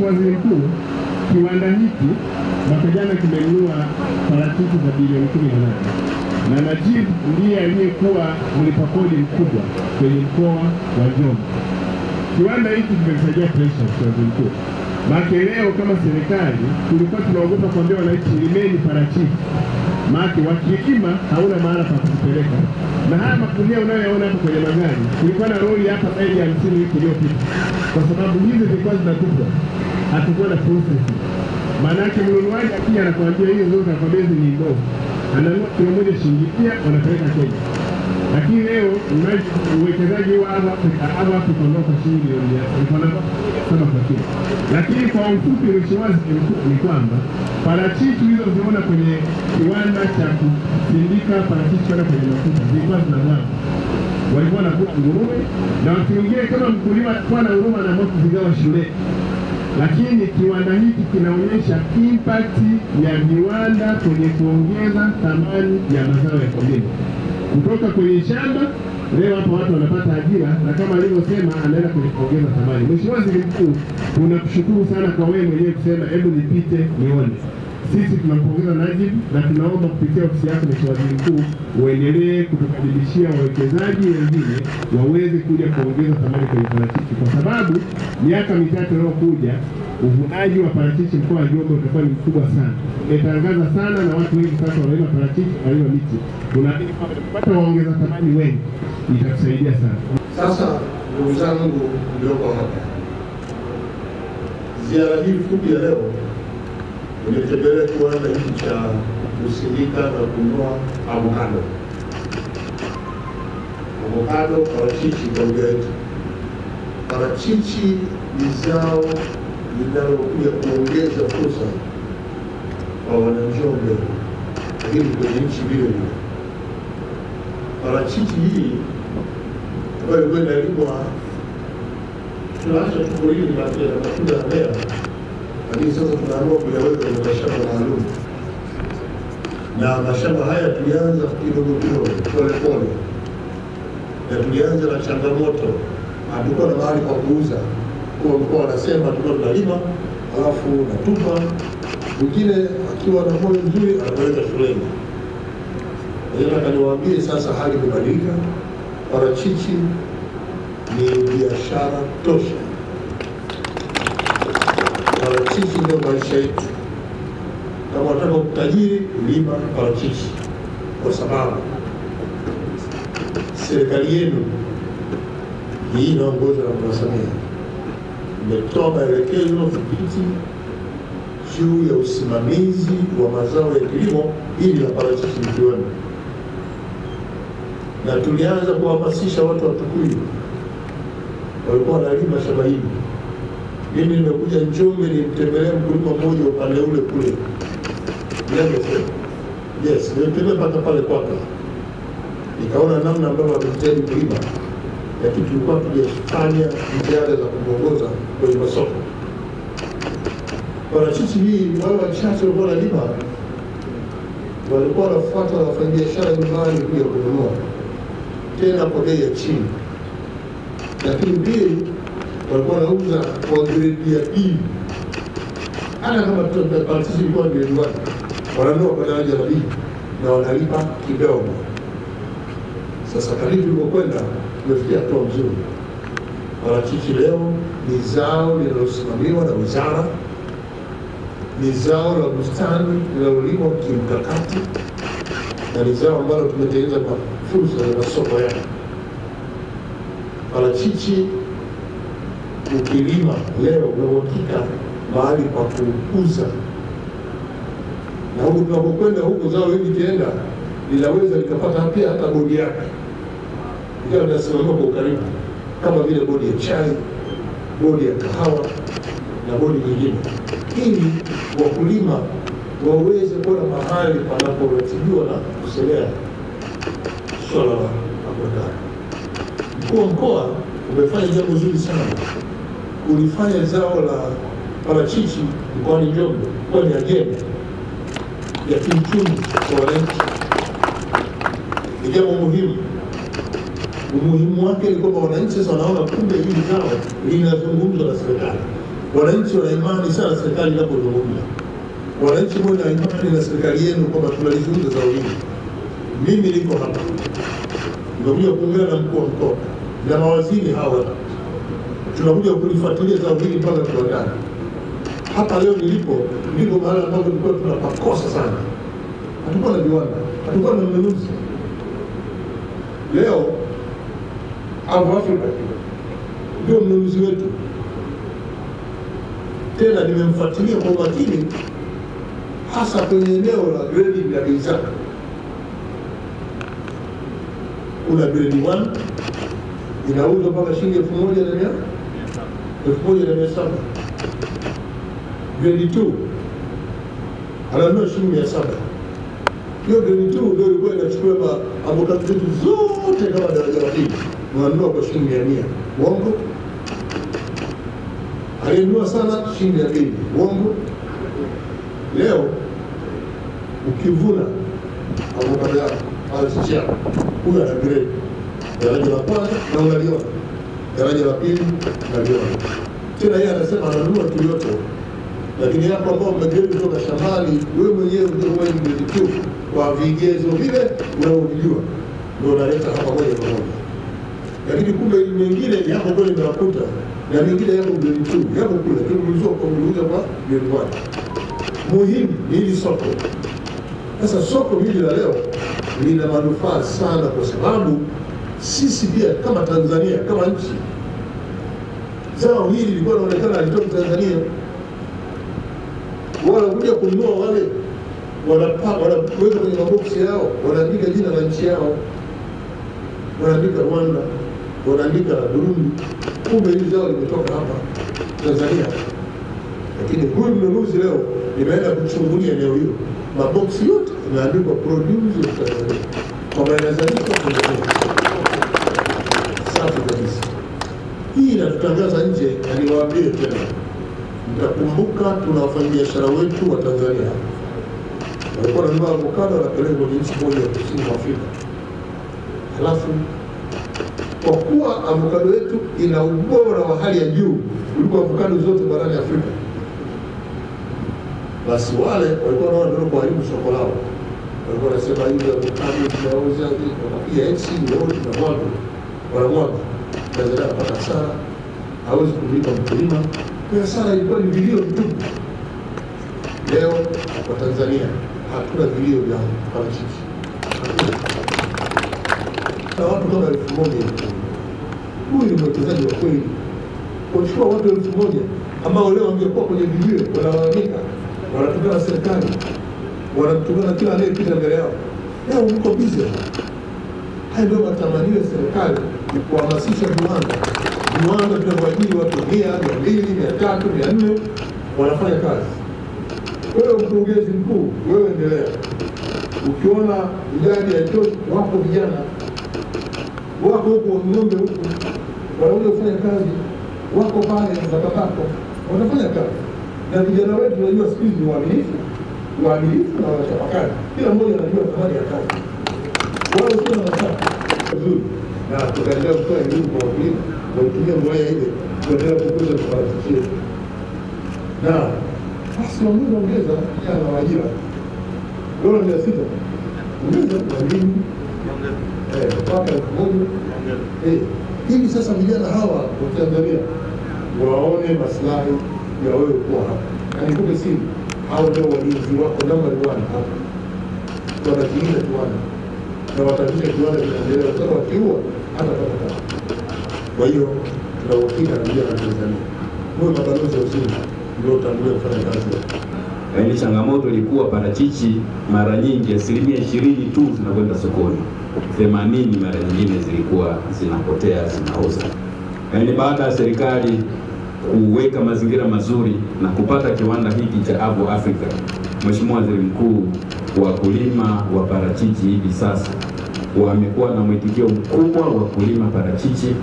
Mheshimiwa Waziri Mkuu, kiwanda hiki mwaka jana kimenunua parachichi za bilioni 18 na Najib ndiye aliyekuwa mlipa kodi mkubwa kwenye mkoa wa Njombe. Kiwanda hiki kimesaidia pressure kwa Waziri Mkuu. Maana leo kama serikali tulikuwa tunaogopa kuambia wananchi limeni parachichi. Maana wakilima hauna mahala pa kupeleka. Na haya makunia unayoyaona hapo kwenye magari, kulikuwa na lori hapa zaidi ya 50 wiki iliyopita. Kwa sababu hizi zilikuwa zinatupwa. Hatukuwa na process. Maana yake mnunuaji akija anakuambia hizo zote kwa bei ni ndogo. Ananunua kilo moja shilingi 100 wanapeleka Kenya. Lakini leo uwekezaji wa Afrika ndio kwa shilingi milioni 7 kwa kilo. Lakini kwa ufupi Mheshimiwa Waziri Mkuu ni kwamba parachichi hizo ziona kwenye kiwanda cha kusindika parachichi kwenda kwenye mafuta zilikuwa zinazaa. Walikuwa na kuku nguruwe na watu wengine kama mkulima alikuwa na huruma na moto zigawa shule. Lakini kiwanda hiki kinaonyesha impact ya viwanda kwenye kuongeza thamani ya mazao ya kilimo. Kutoka kwenye shamba, leo hapa watu wanapata ajira na kama alivyosema anaenda kwenye kuongeza thamani. Mheshimiwa Waziri Mkuu, tunakushukuru sana kwa wewe mwenyewe kusema hebu nipite nione. Sisi tunampongeza Najib na tunaomba kupitia ofisi yako Mheshimiwa Waziri Mkuu uendelee kutukaribishia wawekezaji wengine waweze kuja kuongeza thamani kwenye parachichi, kwa sababu miaka mitatu inayokuja uvunaji wa parachichi mkoa wa Njombe utakuwa ni mkubwa sana. Tumetangaza sana na watu wengi sasa wanalima parachichi, wanalima miti. Tunaamini kwamba tukipata waongeza thamani wengi itatusaidia sana. Sasa ndugu zangu mlioko hapa, ziara hii fupi ya leo nimetembelea kiwanda hiki cha kusindika na kununua avocado. Avocado, parachichi kwa lugha yetu. Parachichi ni zao linalokuja kuongeza fursa kwa wananjombe, lakini kwenye nchi vile vile. Parachichi hii ambayo kwenda ilikuwa tunaacha tukulini na matunda ya mea, lakini sasa tunaamua kuyaweka kwenye mashamba maalum. Na mashamba haya tulianza kidogo kidogo, pole pole. Na tulianza na changamoto, hatukuwa na mahali pa kuuza. Kwa mkoa anasema tulikuwa tunalima, alafu natupa. Mwingine akiwa na moyo mzuri anapeleka shuleni. Nataka niwaambie sasa hali imebadilika. Parachichi ni biashara tosha. Parachichi ndio maisha yetu. Kama unataka kutajiri, lima parachichi. Kwa sababu serikali yenu hii inaongozwa na Mama Samia imetoa maelekezo dhibiti juu ya usimamizi wa mazao ya kilimo ili na parachichi likiwemo. Na tulianza kuhamasisha watu wa Tukuyu walikuwa wanalima shamba hili. Mimi nimekuja Njombe nimtembelee mkulima mmoja upande ule kule. Yes, nimetembea mpaka pale kwake. Nikaona namna ambavyo wanajitahidi kulima. Lakini tulikuwa tunafanya jitihada za kuongoza kwenye masoko. Parachichi hii wale wachache walikuwa wanalima, walikuwa wanafuata wafanyabiashara nyumbani kuja kununua tena kwa bei ya chini. Lakini pili walikuwa wanauza kwa grade ya B. Hata kama parachichi ilikuwa grade 1, wananunua kwa daraja la B na wanalipa kidogo. Sasa kadri tulipokwenda tumefikia hatua nzuri. Parachichi leo ni zao linalosimamiwa na wizara, ni zao la bustani linalolimwa kimkakati, na ni zao ambalo tumetengeneza kwa fursa ya masoko yake. Parachichi ukilima leo unahakika mahali pa kukuza, na huku tunapokwenda huku zao hili kienda linaweza likapata pia hata bodi yake. Ikawa linasimamiwa kwa ukaribu kama vile bodi ya chai, bodi ya kahawa na bodi nyingine, ili wakulima waweze kuwa mahali panaporatibiwa na kusemea swala la avocado. Mkuu wa mkoa umefanya jambo zuri sana. Ulifanya zao la parachichi mkoani Njombe kuwa ni ajenda ya kiuchumi kwa wananchi. Ni jambo muhimu. Umuhimu wake ni kwamba wananchi sasa wanaona kumbe hili zao linazungumzwa na serikali. Wananchi wana imani sana serikali inapozungumza. Wananchi wana imani na serikali yenu kwamba tunalizungumza zao hili. Mimi niko hapa, nimekuja kuongea na mkuu wa mkoa na mawaziri hawa, tunakuja kulifuatilia zao hili mpaka kiwandani. Hapa leo nilipo mahali ambapo tulikuwa tunapakosa sana. Hatukuwa na viwanda, hatukuwa na mnunuzi. Leo Abu Afrika ndio mnunuzi wetu. Tena nimemfuatilia kwa makini, hasa kwenye eneo la grade ya bidhaa. Kuna grade 1 inauzwa mpaka shilingi 1,700. Grade 2 ananunua shilingi 700. Hiyo grade 2 ndio ilikuwa inachukua avocado zetu zote kama daraja la pili, wananunua kwa shilingi 100. Uongo? Alinunua sana shilingi 200. Uongo? Leo ukivuna avocado yako parachichi yako, huyo ana grade daraja la kwanza na unaliona, daraja la pili unaliona. Tena yeye anasema ananunua tu yote, lakini hapo ambao mmegrade kutoka shambani, wewe mwenyewe ndio wewe ndio kwa vigezo vile unavyojua ndio unaleta hapa moja kwa moja. Lakini kumbe mengine ni hapo kweli mnakuta, na mengine yako grade 2 yako kule, lakini mlizo kwa grade 1. Muhimu ni hili soko. Sasa soko hili la leo lina manufaa sana, kwa sababu sisi pia kama Tanzania, kama nchi, zao hili lilikuwa linaonekana halitoki Tanzania. Wanakuja kununua wale, wanaweka kwenye maboksi yao, wanaandika jina la nchi yao, wanaandika Rwanda, wanaandika Burundi, kumbe hili zao limetoka hapa Tanzania. Lakini huyu mnunuzi leo nimeenda kuchungulia eneo hilo, maboksi yote yameandikwa produce of Tanzania, kwamba yanazalishwa Tanzania. Safi kabisa. Hii inatutangaza nje, na niwaambie tena, mtakumbuka tuna wafanyabiashara wetu wa Tanzania walikuwa wananunua avocado wanapeleka kwenye nchi moja ya kusini mwa Afrika. Halafu kwa kuwa avocado yetu ina ubora wa hali ya juu kuliko avocado zote barani Afrika, basi wale walikuwa wanaona ndio kuharibu soko lao. Walikuwa wanasema hivi avocado tunauza hivi, wanapiga eksi wote na watu wanamwaga. Tanzania anapata hasara, hawezi kulipa mkulima. Kwa hasara ilikuwa ni vilio vitupu. Leo kwa Tanzania hatuna vilio vya parachichi. Na watu kama 1,000. Huyu ni mwekezaji wa kweli. Kuchukua watu 1,000 ambao leo wangekuwa kwenye vilio, wanalalamika, wanatukana serikali, wanatukana kila anayepita mbele yao. Leo mko busy. Haya ndio matamanio ya serikali, ni kuhamasisha viwanda. Viwanda vinavyoajiri watu 100, 200, 300, 400 wanafanya kazi. Wewe mkurugenzi mkuu, wewe endelea. Ukiona idadi ya toki, wako vijana wako huko ng'ombe huko wanakuja kufanya kazi, wako pale Zapatapo wanafanya kazi. Na vijana wetu tunajua siku hizi ni waaminifu na wanachapakazi. Kila mmoja anajua thamani ya kazi. Wao sio na mashaka nzuri, na tukaendelea kutoa elimu kwa wakulima na kutumia mwaya ile kuendelea kukuza parachichi. Na basi ongeza vijana wa ajira dola 600 ongeza kwa elimu mpaka 1,000. Hivi sasa vijana hawa wa Tanzania waone maslahi ya wewe kuwa hapa. Na nikupe siri, hao ndio walinzi wako namba 1 hapa. Wanajilinda kiwanda na watatisha kiwanda kinaendelea, kwa wakiua hata pata. Kwa hiyo tunawakika na vijana wa Tanzania, wewe mabalozi wa uzima ndio utangulia kufanya kazi. Yaani changamoto ilikuwa parachichi mara nyingi 20% tu zinakwenda sokoni, 80 mara nyingine zilikuwa zinapotea, zinaoza. Yaani baada ya serikali kuweka mazingira mazuri na kupata kiwanda hiki cha Abu Afrika, Mheshimiwa Waziri Mkuu, wakulima wa parachichi hivi sasa wamekuwa na mwitikio mkubwa wa kulima parachichi,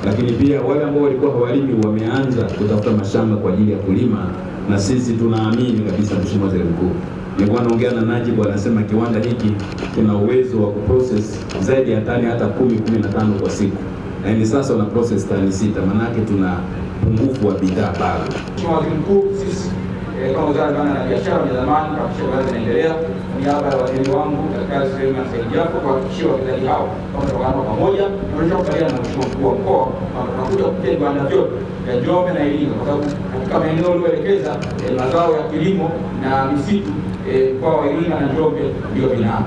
lakini pia wale ambao walikuwa hawalimi wameanza kutafuta mashamba kwa ajili ya kulima, na sisi tunaamini kabisa, Mheshimiwa Waziri Mkuu, nilikuwa naongea na Najib, anasema kiwanda hiki kina uwezo wa kuprocess zaidi ya tani hata 10-15 kwa siku, na hivi sasa wana process tani 6. Maana yake upungufu wa bidhaa bado. Mheshimiwa Waziri Mkuu, sisi kama Wizara ya Viwanda na Biashara ni zamani kuhakikisha viwanda vinaendelea. Niaba ya waziri wangu Daktari Suleiman Said Jafo kuhakikishia wawekezaji hao kama tutaungana pamoja na tunakubaliana na Mheshimiwa Mkuu wa Mkoa kwamba tunakuja kupitia viwanda vyote vya Njombe na Iringa, kwa sababu katika maeneo ulioelekeza mazao ya kilimo na misitu mkoa wa Iringa na Njombe ndio vinao.